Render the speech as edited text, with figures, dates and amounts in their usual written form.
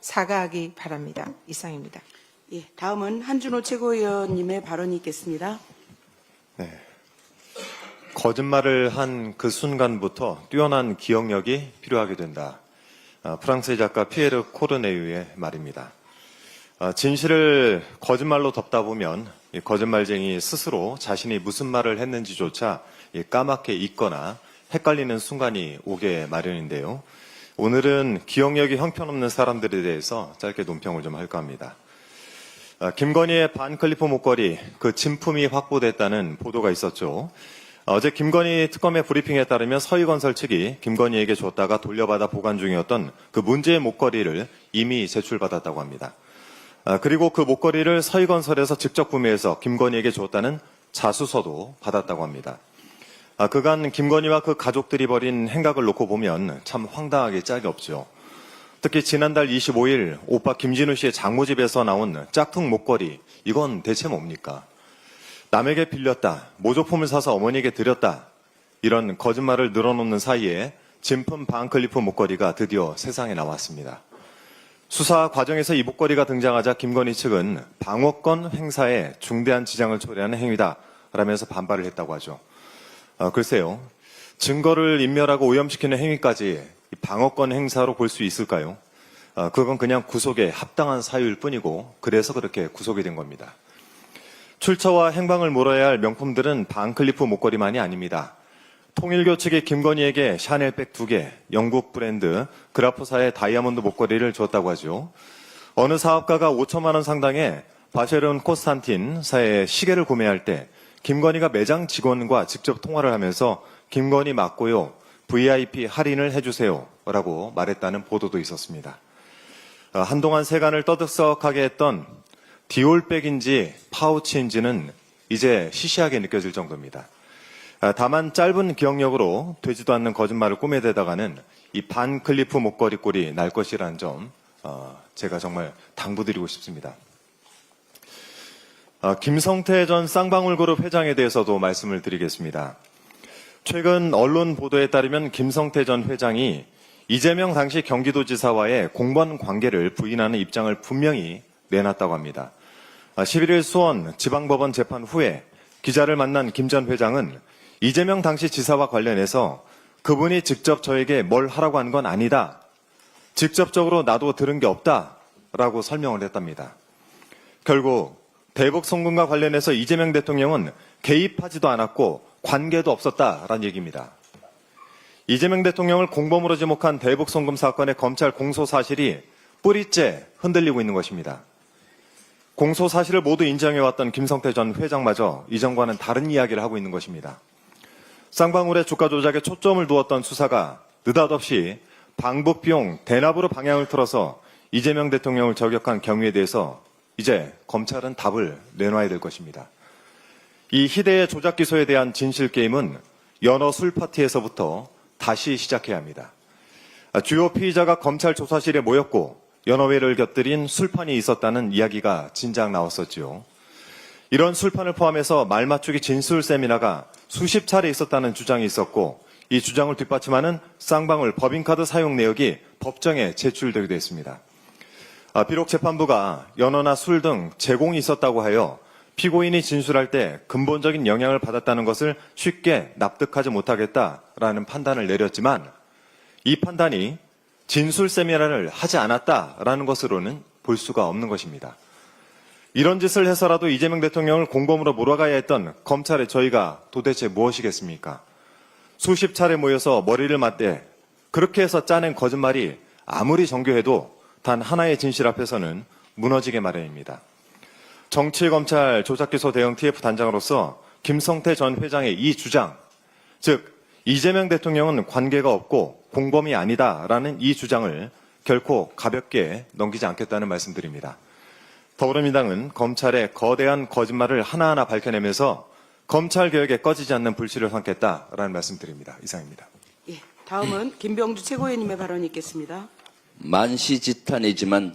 사과하기 바랍니다. 이상입니다. 예, 다음은 한준호 최고위원님의 발언이 있겠습니다. 네. 거짓말을 한 그 순간부터 뛰어난 기억력이 필요하게 된다. 프랑스의 작가 피에르 코르네유의 말입니다. 진실을 거짓말로 덮다 보면 이 거짓말쟁이 스스로 자신이 무슨 말을 했는지조차 까맣게 잊거나 헷갈리는 순간이 오게 마련인데요. 오늘은 기억력이 형편없는 사람들에 대해서 짧게 논평을 좀 할까 합니다. 김건희의 반클리프 목걸이, 그 진품이 확보됐다는 보도가 있었죠. 어제 김건희 특검의 브리핑에 따르면 서희건설 측이 김건희에게 줬다가 돌려받아 보관 중이었던 그 문제의 목걸이를 이미 제출받았다고 합니다. 그리고 그 목걸이를 서희건설에서 직접 구매해서 김건희에게 줬다는 자수서도 받았다고 합니다. 그간 김건희와 그 가족들이 벌인 행각을 놓고 보면 참 황당하게 짝이 없죠. 특히 지난달 25일 오빠 김진우 씨의 장모집에서 나온 짝퉁 목걸이, 이건 대체 뭡니까? 남에게 빌렸다, 모조품을 사서 어머니에게 드렸다, 이런 거짓말을 늘어놓는 사이에 진품 반클리프 목걸이가 드디어 세상에 나왔습니다. 수사 과정에서 이 목걸이가 등장하자 김건희 측은 방어권 행사에 중대한 지장을 초래하는 행위다 라면서 반발을 했다고 하죠. 글쎄요, 증거를 인멸하고 오염시키는 행위까지 방어권 행사로 볼 수 있을까요? 그건 그냥 구속에 합당한 사유일 뿐이고 그래서 그렇게 구속이 된 겁니다. 출처와 행방을 물어야 할 명품들은 반클리프 목걸이만이 아닙니다. 통일교 측이 김건희에게 샤넬백 2개, 영국 브랜드 그라포사의 다이아몬드 목걸이를 줬다고 하죠. 어느 사업가가 5천만 원 상당의 바쉐론 코스탄틴사의 시계를 구매할 때 김건희가 매장 직원과 직접 통화를 하면서 김건희 맞고요, VIP 할인을 해주세요 라고 말했다는 보도도 있었습니다. 한동안 세간을 떠들썩하게 했던 디올백인지 파우치인지는 이제 시시하게 느껴질 정도입니다. 다만 짧은 기억력으로 되지도 않는 거짓말을 꾸며대다가는 이 반클리프 목걸이 꼴이 날 것이라는 점 제가 정말 당부드리고 싶습니다. 김성태 전 쌍방울그룹 회장에 대해서도 말씀을 드리겠습니다. 최근 언론 보도에 따르면 김성태 전 회장이 이재명 당시 경기도지사와의 공범 관계를 부인하는 입장을 분명히 내놨다고 합니다. 11일 수원 지방법원 재판 후에 기자를 만난 김 전 회장은 이재명 당시 지사와 관련해서 그분이 직접 저에게 뭘 하라고 한 건 아니다. 직접적으로 나도 들은 게 없다라고 설명을 했답니다. 결국 대북 송금과 관련해서 이재명 대통령은 개입하지도 않았고 관계도 없었다라는 얘기입니다. 이재명 대통령을 공범으로 지목한 대북 송금 사건의 검찰 공소 사실이 뿌리째 흔들리고 있는 것입니다. 공소 사실을 모두 인정해왔던 김성태 전 회장마저 이전과는 다른 이야기를 하고 있는 것입니다. 쌍방울의 주가 조작에 초점을 두었던 수사가 느닷없이 방북 비용 대납으로 방향을 틀어서 이재명 대통령을 저격한 경위에 대해서 이제 검찰은 답을 내놔야 될 것입니다. 이 희대의 조작 기소에 대한 진실 게임은 연어 술 파티에서부터 다시 시작해야 합니다. 주요 피의자가 검찰 조사실에 모였고 연어회를 곁들인 술판이 있었다는 이야기가 진작 나왔었지요. 이런 술판을 포함해서 말맞추기 진술 세미나가 수십 차례 있었다는 주장이 있었고 이 주장을 뒷받침하는 쌍방울 법인카드 사용 내역이 법정에 제출되기도 했습니다. 비록 재판부가 연어나 술 등 제공이 있었다고 하여 피고인이 진술할 때 근본적인 영향을 받았다는 것을 쉽게 납득하지 못하겠다라는 판단을 내렸지만 이 판단이 진술 세미나를 하지 않았다라는 것으로는 볼 수가 없는 것입니다. 이런 짓을 해서라도 이재명 대통령을 공범으로 몰아가야 했던 검찰의 저희가 도대체 무엇이겠습니까? 수십 차례 모여서 머리를 맞대 그렇게 해서 짜낸 거짓말이 아무리 정교해도 단 하나의 진실 앞에서는 무너지게 마련입니다. 정치검찰 조작기소 대응 TF 단장으로서 김성태 전 회장의 이 주장, 즉 이재명 대통령은 관계가 없고 공범이 아니다라는 이 주장을 결코 가볍게 넘기지 않겠다는 말씀드립니다. 더불어민주당은 검찰의 거대한 거짓말을 하나하나 밝혀내면서 검찰개혁에 꺼지지 않는 불씨를 삼겠다라는 말씀드립니다. 이상입니다. 예, 다음은 김병주 최고위원님의 발언이 있겠습니다. 만시지탄이지만